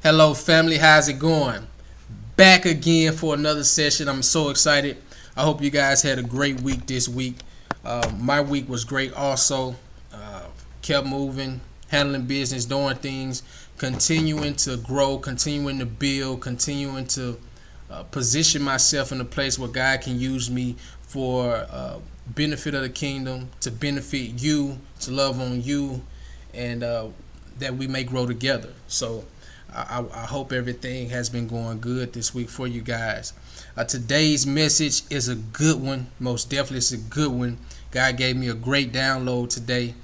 Hello, family. How's it going? Back again for another session. I'm so excited. I hope you guys had a great week this week. My week was great also. Kept moving, handling business, doing things, continuing to grow, continuing to build, continuing to position myself in a place where God can use me for benefit of the kingdom, to benefit you, to love on you, and that we may grow together. So I hope everything has been going good this week for you guys. Today's message is a good one. Most definitely it's a good one. God gave me a great download today.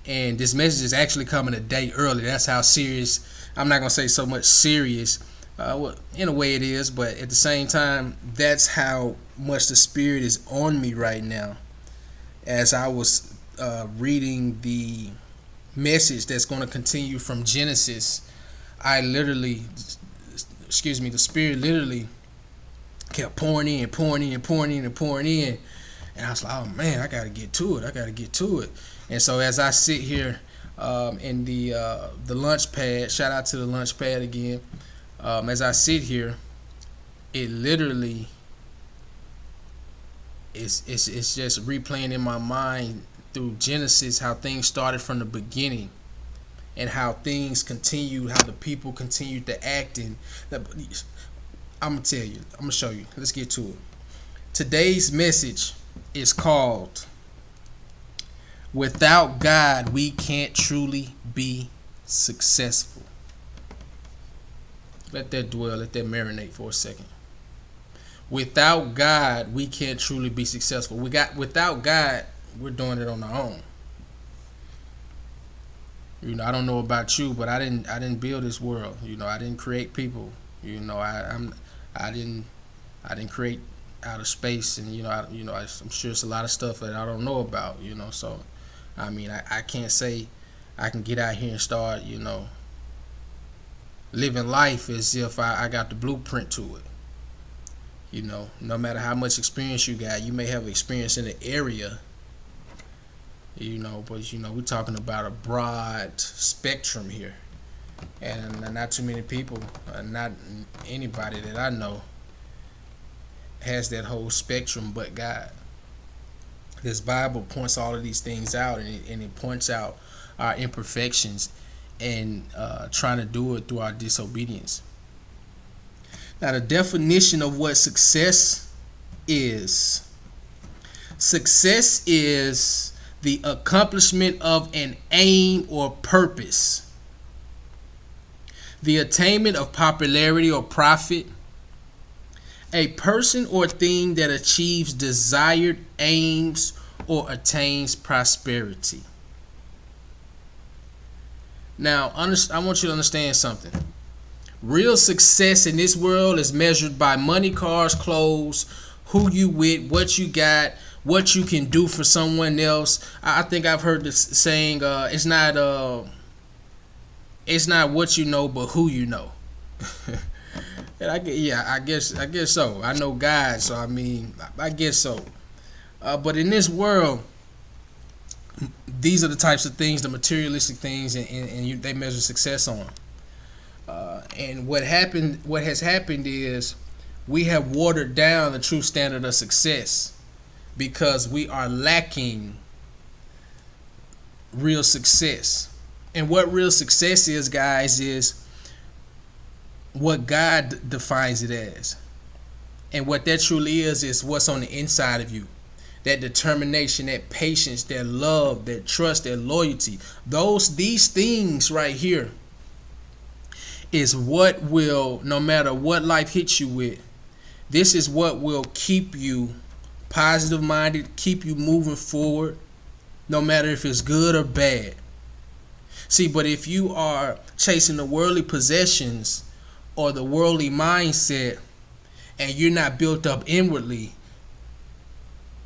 And this message is actually coming a day early. That's how serious. I'm not going to say so much serious. Well, in a way it is. But at the same time, that's how much the Spirit is on me right now. As I was reading the message that's going to continue from Genesis, the Spirit literally kept pouring in. And I was like, oh man, I got to get to it. And so as I sit here in the lunch pad, shout out to the lunch pad again. As I sit here, it literally it's just replaying in my mind through Genesis how things started from the beginning. And how things continued, how the people continued to act. And I'm going to tell you, I'm going to show you. Let's get to it. Today's message is called, Without God, We Can't Truly Be Successful. Let that dwell, let that marinate for a second. Without God, we can't truly be successful. Without God, we're doing it on our own. You know, I don't know about you, but I didn't build this world. You know, I didn't create people. You know, I didn't create outer space, and I'm sure it's a lot of stuff that I don't know about. You know, so I mean, I can't say I can get out here and start, living life as if I got the blueprint to it. You know, no matter how much experience you got, you may have experience in the area. But we're talking about a broad spectrum here, and not too many people, not anybody that I know has that whole spectrum but God. This Bible points all of these things out, and it points out our imperfections and trying to do it through our disobedience. Now, the definition of what success is the accomplishment of an aim or purpose, the attainment of popularity or profit, a person or thing that achieves desired aims or attains prosperity. Now, I want you to understand something. Real success in this world is measured by money, cars, clothes, who you with, what you got, what you can do for someone else. I think I've heard this saying, it's not what you know, but who you know. And I guess so. I know God, so I mean, I guess so. But in this world, these are the types of things, the materialistic things, and they measure success on. And what has happened is we have watered down the true standard of success, because we are lacking real success. And what real success is, guys, is what God defines it as. And what that truly is what's on the inside of you. That determination, that patience, that love, that trust, that loyalty. These things right here is what will, no matter what life hits you with, this is what will keep you positive minded, keep you moving forward, no matter if it's good or bad. See, but if you are chasing the worldly possessions or the worldly mindset, and you're not built up inwardly,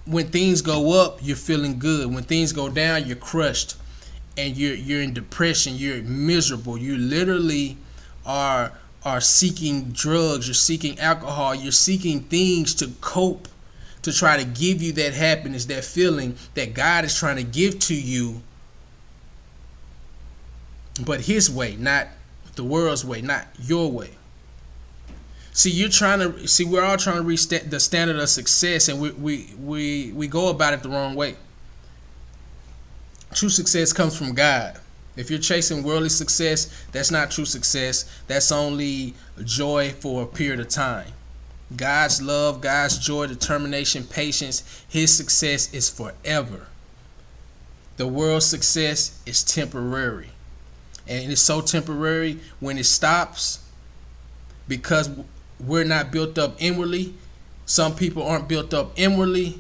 when things go up, you're feeling good. When things go down, you're crushed, and you're in depression. You're miserable. You literally are seeking drugs. You're seeking alcohol. You're seeking things to cope, to try to give you that happiness, that feeling that God is trying to give to you, but His way, not the world's way, not your way. We're all trying to reach the standard of success, and we go about it the wrong way. True success comes from God. If you're chasing worldly success, that's not true success. That's only joy for a period of time. God's love, God's joy, determination, patience, His success is forever. The world's success is temporary. And it's so temporary when it stops, because we're not built up inwardly. Some people aren't built up inwardly.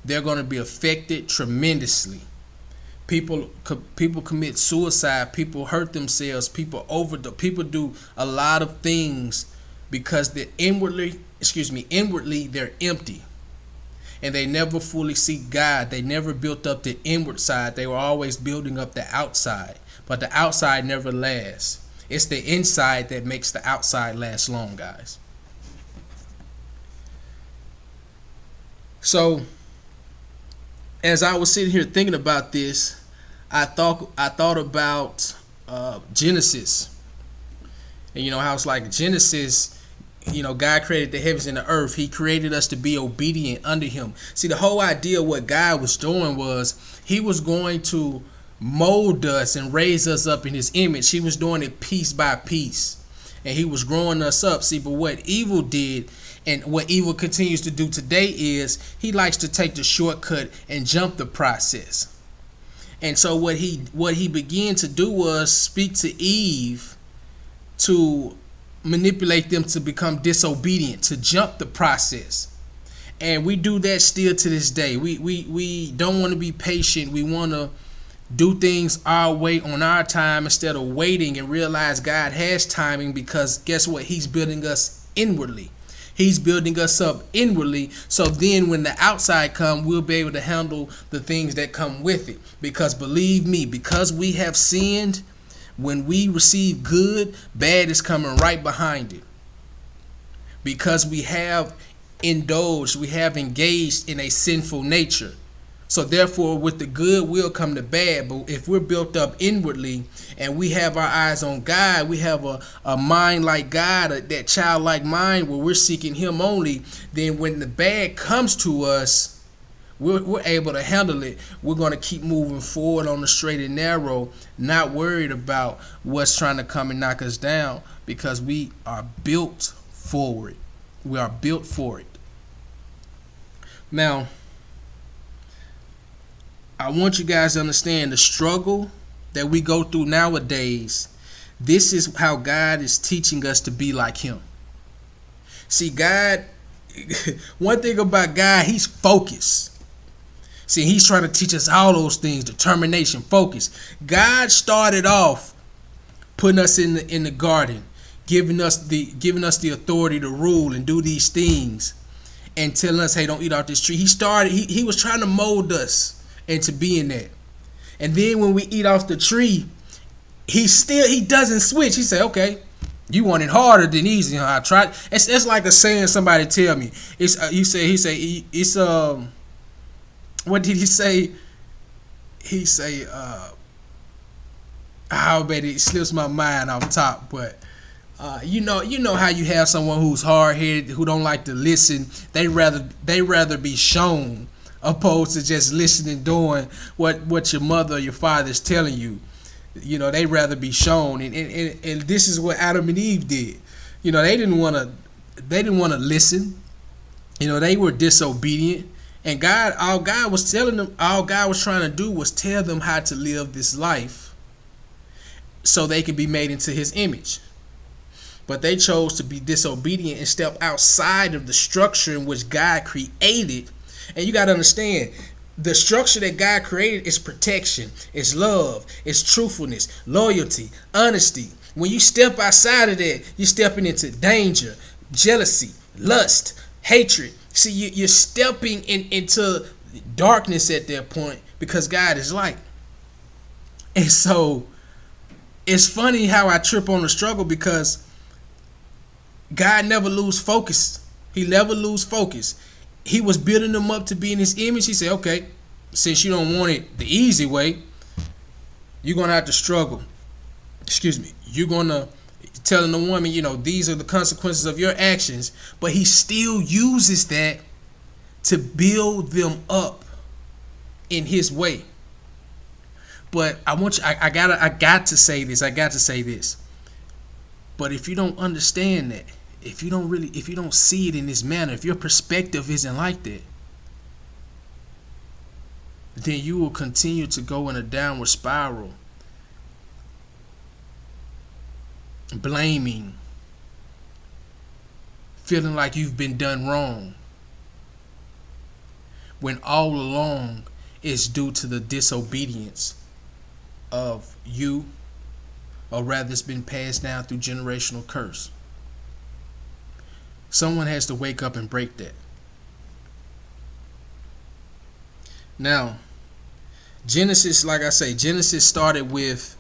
They're going to be affected tremendously. People commit suicide. People hurt themselves. People do a lot of things because they're inwardly they're empty, and they never fully seek God. They never built up the inward side. They were always building up the outside, but the outside never lasts. It's the inside that makes the outside last long, guys. So, as I was sitting here thinking about this, I thought about Genesis, and how it's like Genesis. God created the heavens and the earth. He created us to be obedient unto Him. See, the whole idea of what God was doing was He was going to mold us and raise us up in His image. He was doing it piece by piece, and He was growing us up. See, but what evil did, and what evil continues to do today, is he likes to take the shortcut and jump the process. And so what he began to do was speak to Eve to manipulate them to become disobedient, to jump the process. And we do that still to this day. We don't want to be patient. We want to do things our way on our time instead of waiting and realize God has timing, because guess what? He's building us inwardly. He's building us up inwardly, so then when the outside come, we'll be able to handle the things that come with it. Because believe me, because we have sinned, when we receive good, bad is coming right behind it. Because we have indulged, we have engaged in a sinful nature. So therefore, with the good will come the bad. But if we're built up inwardly and we have our eyes on God, we have a mind like God, that childlike mind where we're seeking Him only, then when the bad comes to us, we're able to handle it. We're going to keep moving forward on the straight and narrow, not worried about what's trying to come and knock us down, because we are built for it. We are built for it. Now, I want you guys to understand the struggle that we go through nowadays. This is how God is teaching us to be like Him. See, God, one thing about God, He's focused. See, He's trying to teach us all those things: determination, focus. God started off putting us in the garden, giving us the authority to rule and do these things, and telling us, hey, don't eat off this tree. He was trying to mold us into being that. And then when we eat off the tree, he doesn't switch. He say, okay, you want it harder than easy, huh? I tried. It's like a saying somebody tell me. It's what did he say? He say, I bet it slips my mind off top, but you know how you have someone who's hard-headed, who don't like to listen. They rather be shown, opposed to just listening, doing what your mother or your father is telling you. They rather be shown, and this is what Adam and Eve did. They didn't want to listen. They were disobedient, and all God was trying to do was tell them how to live this life, so they could be made into His image. But they chose to be disobedient and step outside of the structure in which God created. And you got to understand, the structure that God created is protection, it's love, it's truthfulness, loyalty, honesty. When you step outside of that, you're stepping into danger, jealousy, lust, hatred. See, you're stepping into darkness at that point, because God is light. And so it's funny how I trip on the struggle, because God never lose focus. He never lose focus. He was building them up to be in His image. He said, okay, since you don't want it the easy way, you're going to have to struggle. You're going telling the woman, these are the consequences of your actions, but he still uses that to build them up in his way. But I got to say this. But if you don't understand that, if you don't see it in this manner, if your perspective isn't like that, then you will continue to go in a downward spiral, blaming, feeling like you've been done wrong, when all along it's due to the disobedience of you, or rather it's been passed down through generational curse. Someone has to wake up and break that. Now, Genesis, like I say, Genesis started with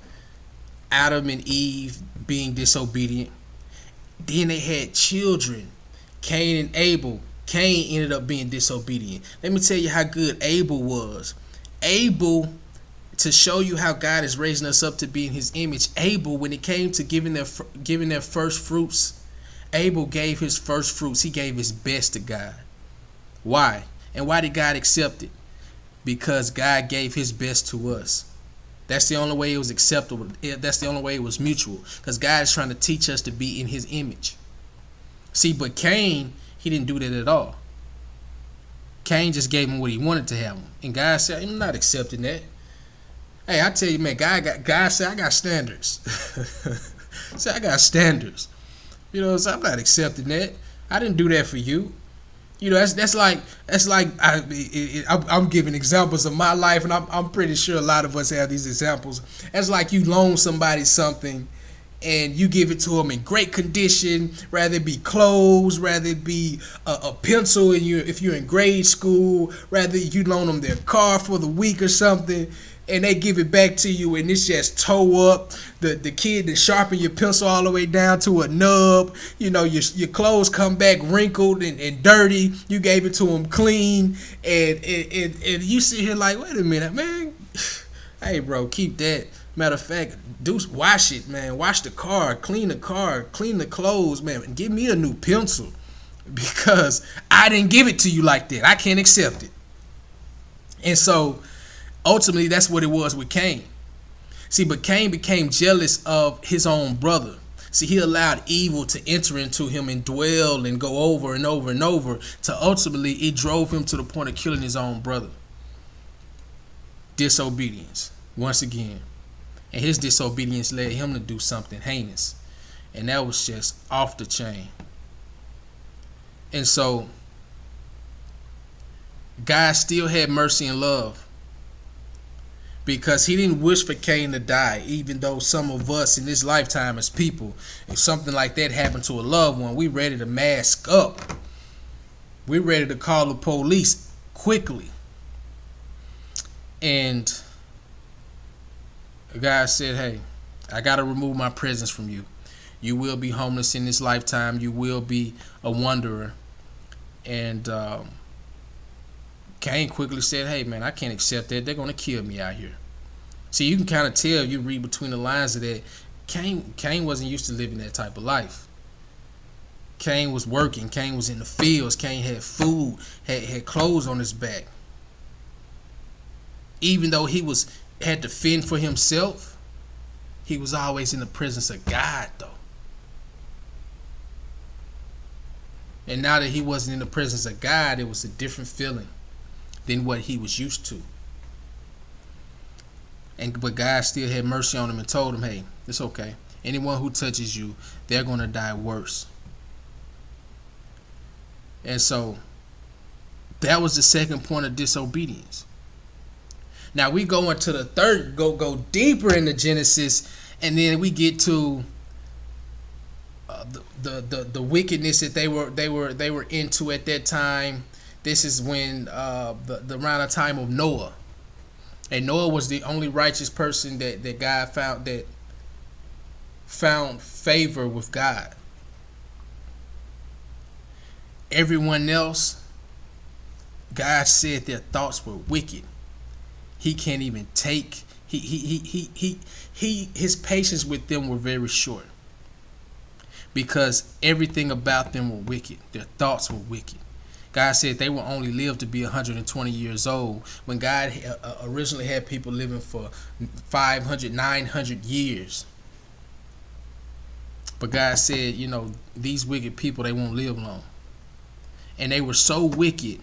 Adam and Eve being disobedient. Then they had children, Cain and Abel. Cain ended up being disobedient. Let me tell you how good Abel was. Abel, to show you how God is raising us up to be in his image, Abel, when it came to giving their first fruits, Abel gave his first fruits. He gave his best to God. Why? And why did God accept it? Because God gave his best to us. That's the only way it was acceptable. That's the only way it was mutual. Because God is trying to teach us to be in his image. See, but Cain, he didn't do that at all. Cain just gave him what he wanted to have him. And God said, I'm not accepting that. Hey, I tell you, man, God said, I got standards. Say, I got standards. So I'm not accepting that. I didn't do that for you. That's like I'm giving examples of my life, and I'm pretty sure a lot of us have these examples. That's like you loan somebody something, and you give it to them in great condition, rather it be clothes, rather it be a pencil, and if you're in grade school, rather you loan them their car for the week or something, and they give it back to you, and it's just toe up. The kid that sharpened your pencil all the way down to a nub. Your clothes come back wrinkled and dirty. You gave it to him clean, and you sit here like, wait a minute, man. Hey, bro, keep that. Matter of fact, wash it, man. Wash the car, clean the clothes, man. And give me a new pencil, because I didn't give it to you like that. I can't accept it. And so, ultimately, that's what it was with Cain. See, but Cain became jealous of his own brother. See, he allowed evil to enter into him and dwell and go over and over and over, to ultimately it drove him to the point of killing his own brother. Disobedience, once again. And his disobedience led him to do something heinous. And that was just off the chain. And so, God still had mercy and love, because he didn't wish for Cain to die, even though some of us in this lifetime as people, if something like that happened to a loved one, we ready to mask up. We're ready to call the police quickly. And God said, hey, I got to remove my presence from you. You will be homeless in this lifetime. You will be a wanderer. And Cain quickly said, hey, man, I can't accept that. They're going to kill me out here. See, you can kind of tell, you read between the lines of that, Cain wasn't used to living that type of life. Cain was working. Cain was in the fields. Cain had food, had clothes on his back. Even though he had to fend for himself, he was always in the presence of God, though. And now that he wasn't in the presence of God, it was a different feeling than what he was used to. But God still had mercy on him and told him, hey, it's okay. Anyone who touches you, they're going to die worse. And so that was the second point of disobedience. Now we go into the third, go deeper into Genesis, and then we get to the wickedness that they were into at that time. This is when the around the time of Noah. And Noah was the only righteous person that God found favor with God. Everyone else, God said their thoughts were wicked. He can't even take. His patience with them were very short. because everything about them were wicked. Their thoughts were wicked. God said they will only live to be 120 years old when God originally had people living for 500, 900 years. But God said, these wicked people, they won't live long. And they were so wicked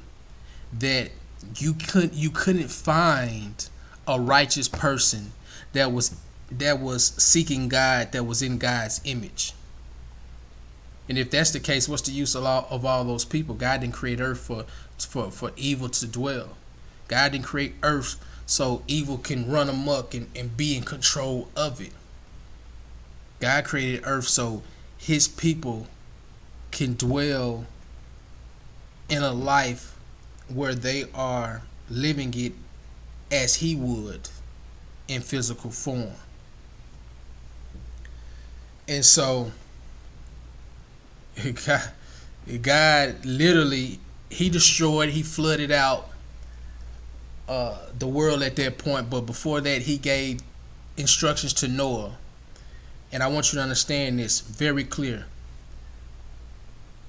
that you couldn't find a righteous person that was seeking God, that was in God's image. And if that's the case, what's the use of all those people? God didn't create earth for evil to dwell. God didn't create earth so evil can run amok and be in control of it. God created earth so his people can dwell in a life where they are living it as he would in physical form. And so God literally, he flooded out the world at that point. But before that, he gave instructions to Noah. And I want you to understand this very clear.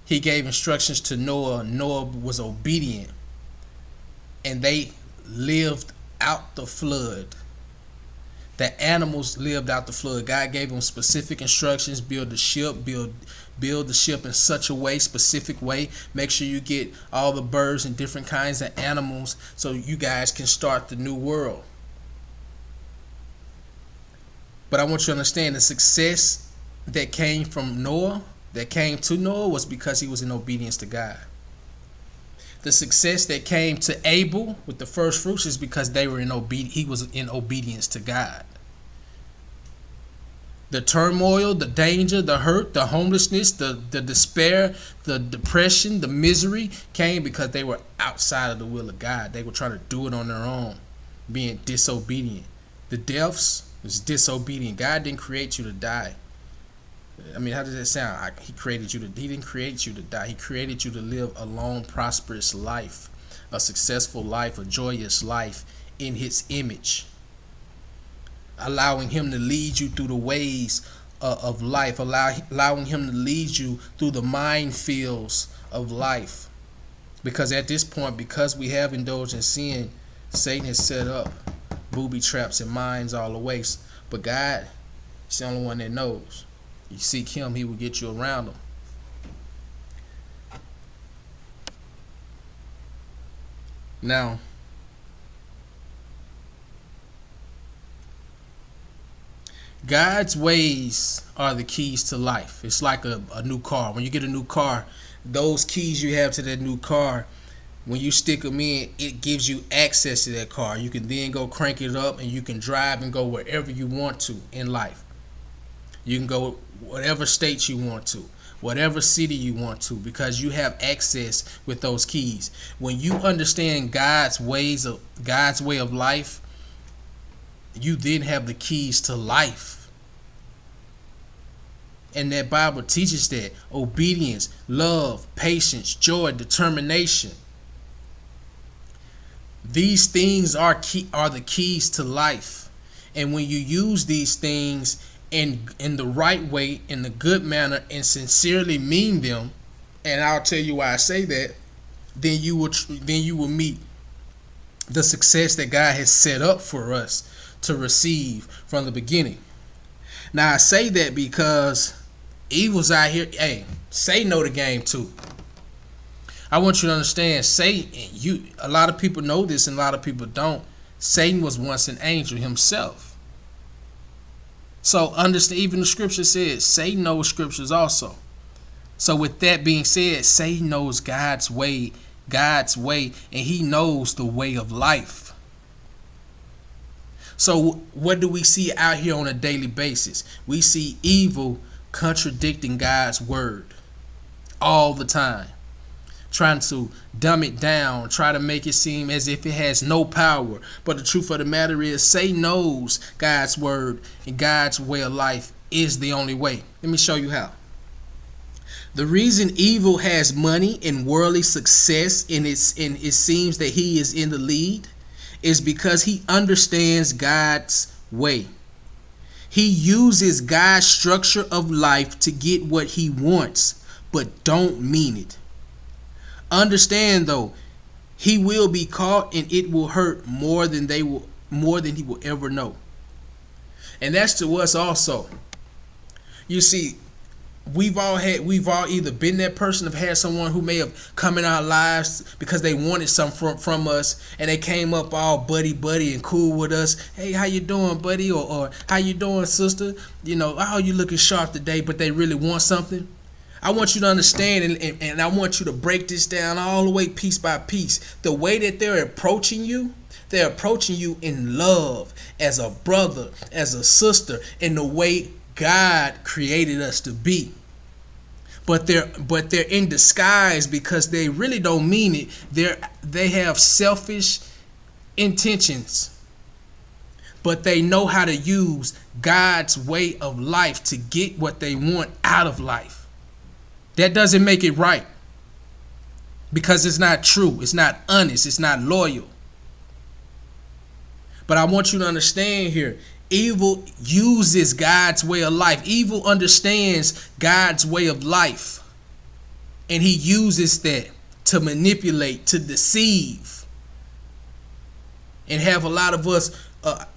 He gave instructions to Noah. Noah was obedient. And they lived out the flood. The animals lived out the flood. God gave them specific instructions. Build the ship. Build the ship in such a way, specific way. Make sure you get all the birds and different kinds of animals so you guys can start the new world. But I want you to understand the success that came from Noah, that came to Noah, was because he was in obedience to God. The success that came to Abel with the first fruits is because he was in obedience to God. The turmoil, the danger, the hurt, the homelessness, the despair, the depression, the misery came because they were outside of the will of God. They were trying to do it on their own, being disobedient. The deaths was disobedient. God didn't create you to die. I mean, how does that sound? He didn't create you to die. He created you to live a long, prosperous life, a successful life, a joyous life in his image. Allowing him to lead you through the ways of life, allowing him to lead you through the minefields of life. Because at this point, because we have indulged in sin, Satan has set up booby traps and mines all the way. But God is the only one that knows. You seek him, he will get you around them. Now, God's ways are the keys to life. It's like a new car. When you get a new car, those keys you have to that new car, when you stick them in, it gives you access to that car. You can then go crank it up and you can drive and go wherever you want to in life. You can go whatever state you want to, whatever city you want to, because you have access with those keys. When you understand God's way of life, you then have the keys to life. And that Bible teaches that obedience, love, patience, joy, determination. These things are the keys to life. And when you use these things in the right way, in the good manner, and sincerely mean them, and I'll tell you why I say that, then you will meet the success that God has set up for us to receive from the beginning. Now I say that because evil's out here. Hey, Satan know the game too. I want you to understand, Satan, a lot of people know this and a lot of people don't. Satan was once an angel himself. So understand, even the scripture says Satan knows scriptures also. So with that being said, Satan knows God's way, and he knows the way of life. So what do we see out here on a daily basis? We see evil contradicting God's word all the time, trying to dumb it down, try to make it seem as if it has no power. But the truth of the matter is, Satan knows God's word and God's way of life is the only way. Let me show you how. The reason evil has money and worldly success and it seems that he is in the lead is because he understands God's way. He uses God's structure of life to get what he wants, but don't mean it. Understand though, he will be caught and it will hurt more than he will ever know. And that's to us also. You see, we've all either been that person, have had someone who may have come in our lives because they wanted something from us, and they came up all buddy and cool with us. Hey, how you doing, buddy? Or how you doing, sister? You know, oh, you looking sharp today, but they really want something. I want you to understand, and I want you to break this down all the way piece by piece. The way that they're approaching you in love, as a brother, as a sister, in the way God created us to be. But they're in disguise because they really don't mean it. They have selfish intentions. But they know how to use God's way of life to get what they want out of life. That doesn't make it right. Because it's not true. It's not honest. It's not loyal. But I want you to understand here, evil uses God's way of life. Evil understands God's way of life. And he uses that to manipulate, to deceive. And have a lot of us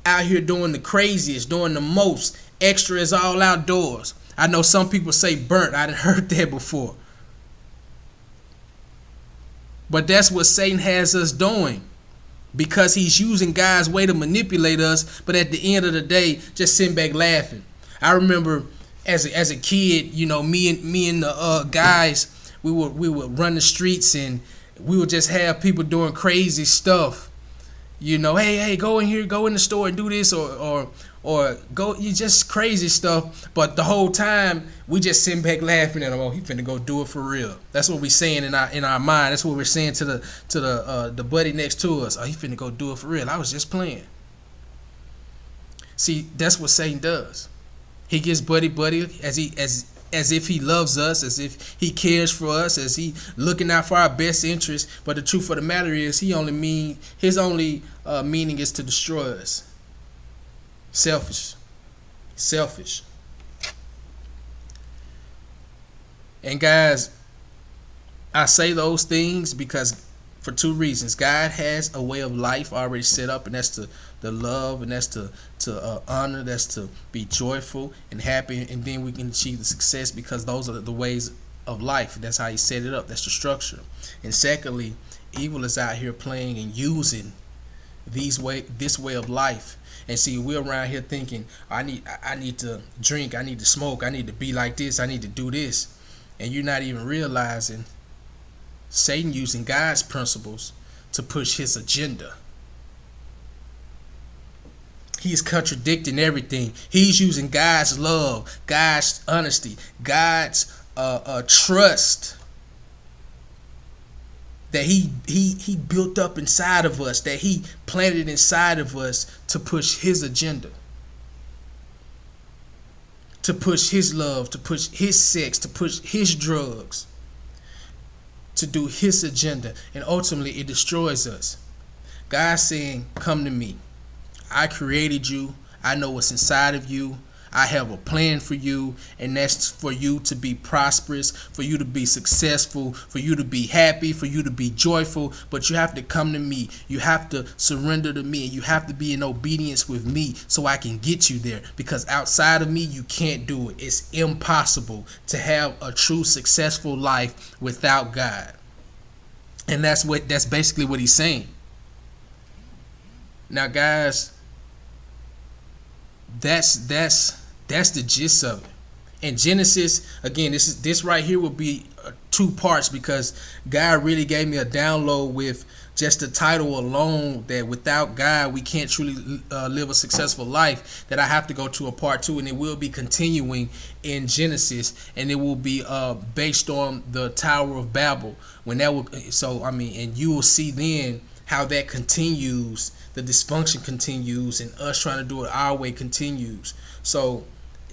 out here doing the craziest, doing the most. Extra is all outdoors. I know some people say burnt. I done heard that before. But that's what Satan has us doing. Because he's using God's way to manipulate us, but at the end of the day, just sitting back laughing. I remember as a kid, you know, me and the guys, we would run the streets and we would just have people doing crazy stuff. You know, hey, go in here, go in the store and do this, or go, you just crazy stuff. But the whole time we just sitting back laughing at him. Oh, he finna go do it for real. That's what we saying in our mind. That's what we're saying to the buddy next to us. Oh, he finna go do it for real. I was just playing. See, that's what Satan does. He gets buddy as if he loves us, as if he cares for us, as he looking out for our best interest. But the truth of the matter is, his only meaning is to destroy us. Selfish. And guys, I say those things because for two reasons. God has a way of life already set up, and that's to love, and that's to honor, that's to be joyful and happy, and then we can achieve the success because those are the ways of life. That's how he set it up. That's the structure. And secondly, evil is out here playing and using this way of life. And see, we're around here thinking, I need to drink, I need to smoke, I need to be like this, I need to do this. And you're not even realizing Satan using God's principles to push his agenda. He's contradicting everything. He's using God's love, God's honesty, God's trust that he built up inside of us, that he planted inside of us to push his agenda, to push his love, to push his sex, to push his drugs, to do his agenda, and ultimately it destroys us. God's saying, come to me. I created you. I know what's inside of you. I have a plan for you, and that's for you to be prosperous, for you to be successful, for you to be happy, for you to be joyful. But you have to come to me. You have to surrender to me, and you have to be in obedience with me so I can get you there. Because outside of me, you can't do it. It's impossible to have a true successful life without God. And that's basically what he's saying. Now, guys, that's the gist of it. And Genesis, again, this right here will be 2 parts because God really gave me a download with just the title alone, that without God we can't truly live a successful life, that I have to go to a part 2, and it will be continuing in Genesis, and it will be based on the Tower of Babel. And you will see then how that continues, the dysfunction continues, and us trying to do it our way continues. So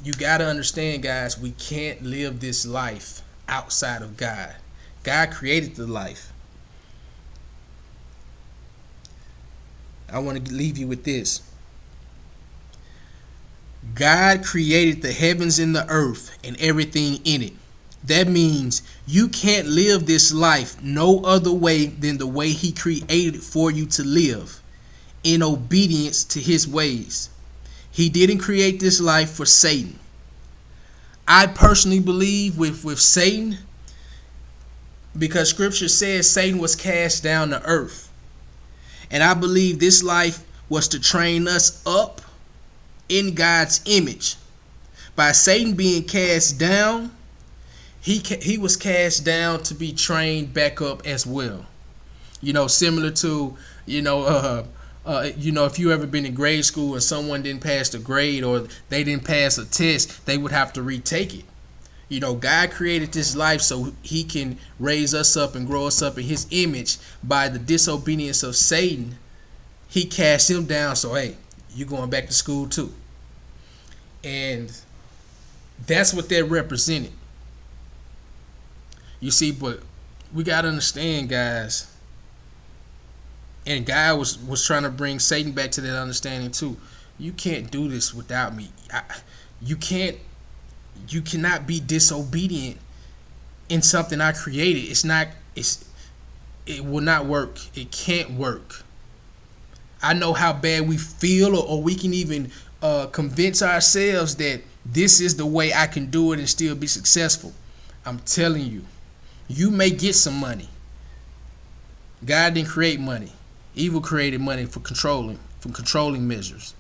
you got to understand, guys, we can't live this life outside of God. God created the life. I want to leave you with this. God created the heavens and the earth and everything in it. That means you can't live this life no other way than the way he created for you to live, in obedience to his ways. He didn't create this life for Satan. I personally believe with Satan, because scripture says Satan was cast down to earth. And I believe this life was to train us up in God's image. By Satan being cast down, he was cast down to be trained back up as well. Similar to, if you ever been in grade school and someone didn't pass the grade or they didn't pass a test, they would have to retake it. God created this life so he can raise us up and grow us up in his image. By the disobedience of Satan, he cast him down. So, hey, you're going back to school too. And that's what that represented. You see, but we got to understand, guys. And God was trying to bring Satan back to that understanding too. You can't do this without me. You cannot be disobedient in something I created. It will not work. It can't work. I know how bad we feel, or we can even convince ourselves that this is the way I can do it and still be successful. I'm telling you, you may get some money. God didn't create money. Evil created money for controlling measures.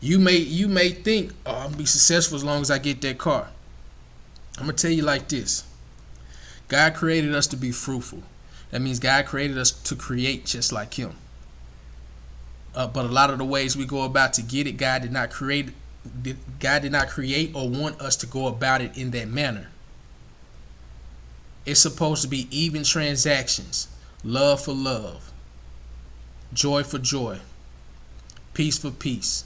You may think, oh, I'm gonna be successful as long as I get that car. I'm gonna tell you like this. God created us to be fruitful. That means God created us to create just like him. But a lot of the ways we go about to get it, God did not create or want us to go about it in that manner. It's supposed to be even transactions, love for love, joy for joy, peace for peace.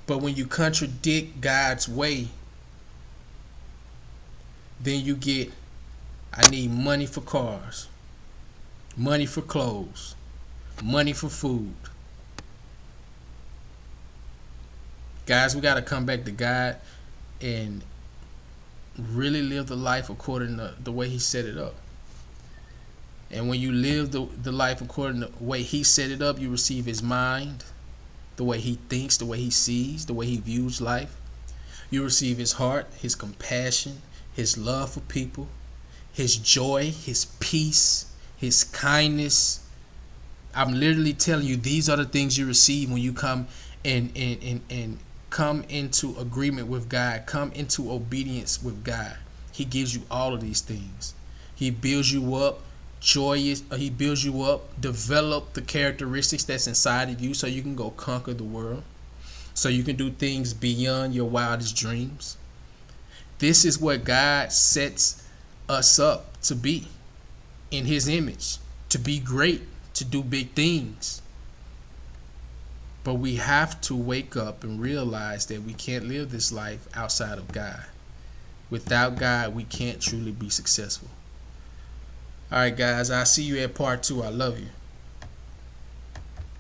But when you contradict God's way, then you get, I need money for cars, money for clothes, money for food. Guys, we got to come back to God and really live the life according to the way he set it up. And when you live the life according to the way he set it up, you receive his mind, the way he thinks, the way he sees, the way he views life. You receive his heart, his compassion, his love for people, his joy, his peace, his kindness. I'm literally telling you, these are the things you receive when you come and come into agreement with God, come into obedience with God. He gives you all of these things. He builds you up. He builds you up, develop the characteristics that's inside of you so you can go conquer the world, so you can do things beyond your wildest dreams. This is what God sets us up to be in his image, to be great, to do big things. But we have to wake up and realize that we can't live this life outside of God. Without God, we can't truly be successful. All right, guys, I'll see you at part 2. I love you.